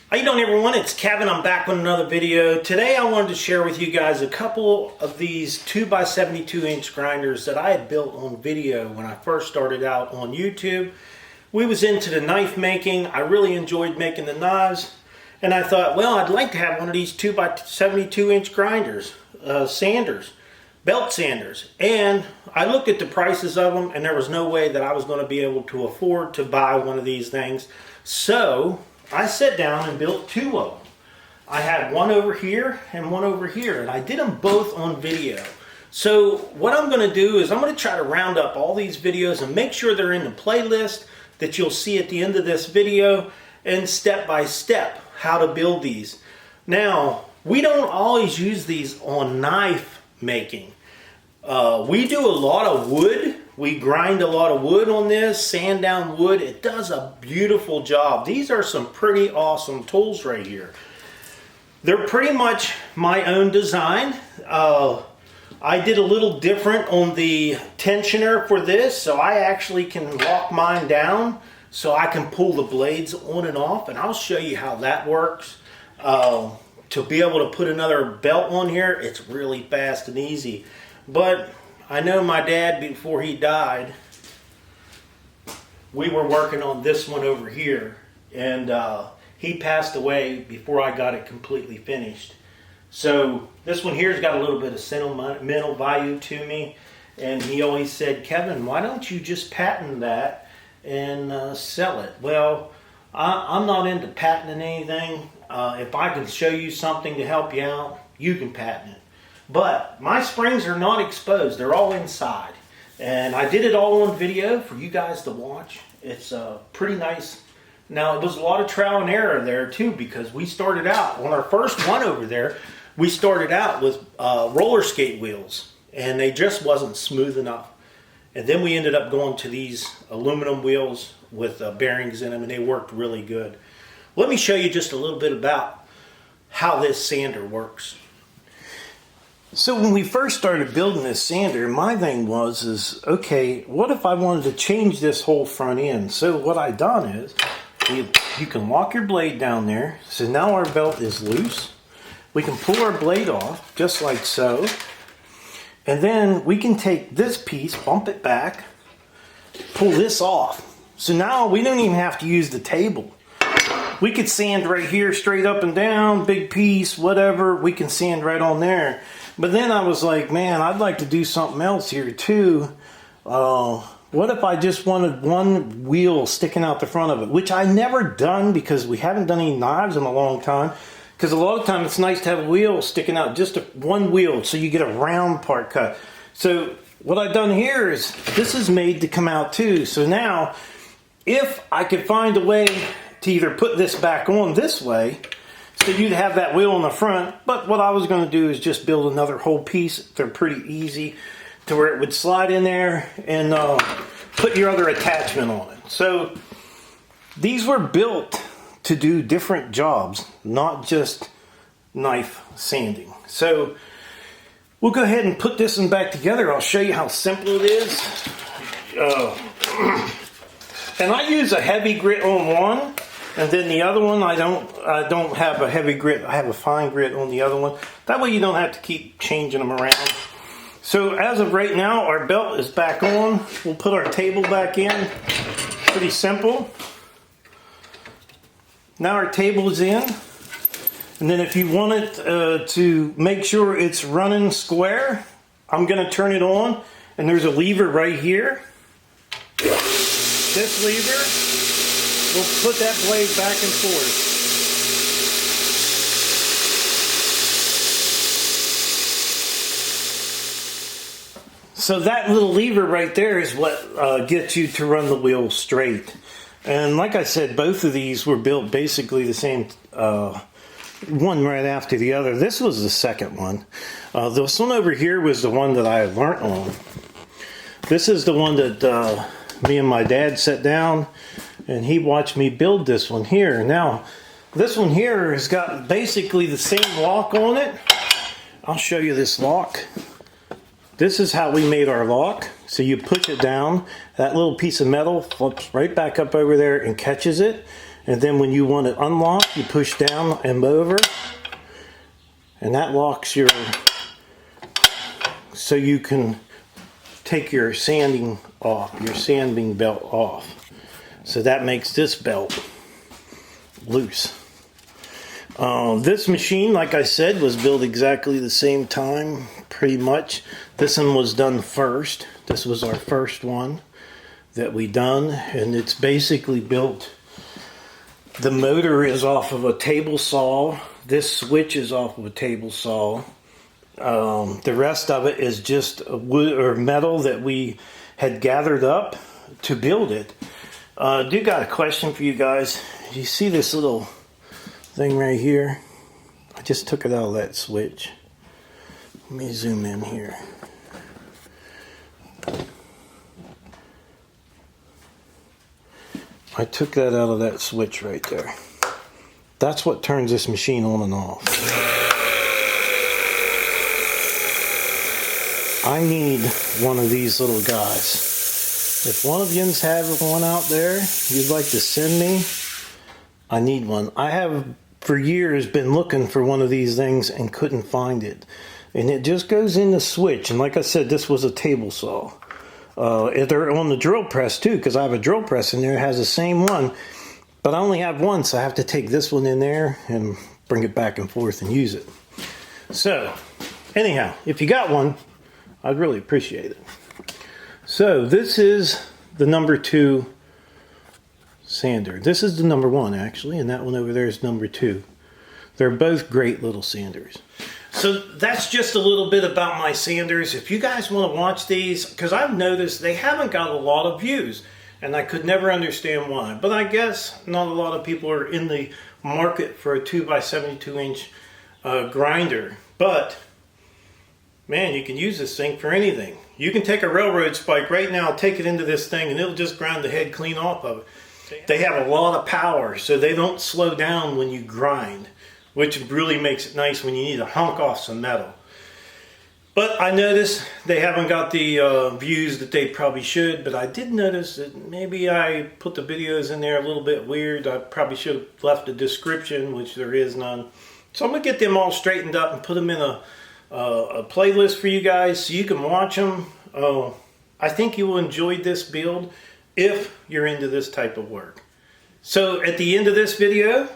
How you doing, everyone? It's Kevin. I'm back with another video. Today I wanted to share with you guys a couple of these 2x72-inch grinders that I had built on video when I first started out on YouTube. We was into the knife making. I really enjoyed making the knives, and I thought, well, I'd like to have one of these 2x72-inch grinders, sanders, belt sanders. And I looked at the prices of them, and there was no way that I was going to be able to afford to buy one of these things. So I sat down and built two of them. I had one over here and one over here, and I did them both on video. So what I'm going to do is I'm going to try to round up all these videos and make sure they're in the playlist that you'll see at the end of this video, and step by step how to build these. Now, we don't always use these on knife making. We do a lot of wood. We grind a lot of wood on this, sand down wood. It does a beautiful job. These are some pretty awesome tools right here. They're pretty much my own design. I did a little different on the tensioner for this, so I actually can lock mine down so I can pull the blades on and off, and I'll show you how that works. To be able to put another belt on here, it's really fast and easy. But I know my dad, before he died, we were working on this one over here, and he passed away before I got it completely finished. So this one here's got a little bit of sentimental value to me, and he always said, Kevin, why don't you just patent that and sell it? Well, I'm not into patenting anything. If I can show you something to help you out, you can patent it. But my springs are not exposed. They're all inside. And I did it all on video for you guys to watch. It's pretty nice. Now, it was a lot of trial and error there too, because we started out, on our first one over there, we started out with roller skate wheels, and they just wasn't smooth enough. And then we ended up going to these aluminum wheels with bearings in them, and they worked really good. Let me show you just a little bit about how this sander works. So when we first started building this sander, my thing was, okay, what if I wanted to change this whole front end? So what I done is, you can lock your blade down there. So now our belt is loose. We can pull our blade off, just like so. And then we can take this piece, bump it back, pull this off. So now we don't even have to use the table. We could sand right here, straight up and down, big piece, whatever. We can sand right on there. But then I was like, man, I'd like to do something else here too. What if I just wanted one wheel sticking out the front of it? Which I never done, because we haven't done any knives in a long time. Because a lot of time it's nice to have a wheel sticking out, just one wheel, so you get a round part cut. So what I've done here is, this is made to come out too. So now, if I could find a way to either put this back on this way, so you'd have that wheel in the front, but what I was going to do is just build another whole piece. They're pretty easy to where it would slide in there and put your other attachment on it. So these were built to do different jobs, not just knife sanding. So we'll go ahead and put this one back together. I'll show you how simple it is. And I use a heavy grit on one, and then the other one I don't have a heavy grit. I have a fine grit on the other one. That way you don't have to keep changing them around. So as of right now, our belt is back on. We'll put our table back in. Pretty simple. Now our table is in. And then if you want it to make sure it's running square, I'm going to turn it on. And there's a lever right here. This lever will put that blade back and forth. So that little lever right there is what gets you to run the wheel straight. And like I said, both of these were built basically the same, one right after the other. This was the second one. This one over here was the one that I learned on. This is the one that me and my dad sat down and he watched me build this one here. Now, this one here has got basically the same lock on it. I'll show you this lock. This is how we made our lock. So you push it down, that little piece of metal flips right back up over there and catches it. And then when you want it unlocked, you push down and over, and that locks your, so you can take your sanding off, your sanding belt off. So that makes this belt loose. This machine, like I said, was built exactly the same time, pretty much. This one was done first. This was our first one that we done, and it's basically built. The motor is off of a table saw. This switch is off of a table saw. The rest of it is just wood or metal that we had gathered up to build it. I do got a question for you guys. You see this little thing right here? I just took it out of that switch. Let me zoom in here. I took that out of that switch right there. That's what turns this machine on and off. I need one of these little guys. If one of yous have one out there you'd like to send me, I need one. I have for years been looking for one of these things and couldn't find it. And it just goes in the switch. And like I said, this was a table saw. They're on the drill press too, because I have a drill press in there. It has the same one, but I only have one, so I have to take this one in there and bring it back and forth and use it. So, anyhow, if you got one, I'd really appreciate it. So, this is the number 2 sander. This is the number 1, actually, and that one over there is number 2. They're both great little sanders. So that's just a little bit about my sanders. If you guys want to watch these, because I've noticed they haven't got a lot of views, and I could never understand why. But I guess not a lot of people are in the market for a 2x72-inch grinder. But, man, you can use this thing for anything. You can take a railroad spike right now, take it into this thing, and it'll just grind the head clean off of it. They have a lot of power, so they don't slow down when you grind, which really makes it nice when you need to honk off some metal. But I noticed they haven't got the views that they probably should, but I did notice that maybe I put the videos in there a little bit weird. I probably should have left a description, which there is none. So I'm going to get them all straightened up and put them in a playlist for you guys so you can watch them. I think you will enjoy this build if you're into this type of work. So at the end of this video,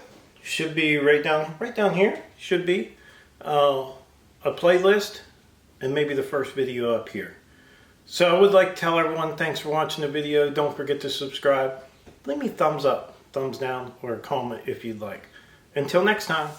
should be right down here, should be a playlist and maybe the first video up here. So I would like to tell everyone thanks for watching the video. Don't forget to subscribe. Leave me a thumbs up, thumbs down, or a comment if you'd like. Until next time.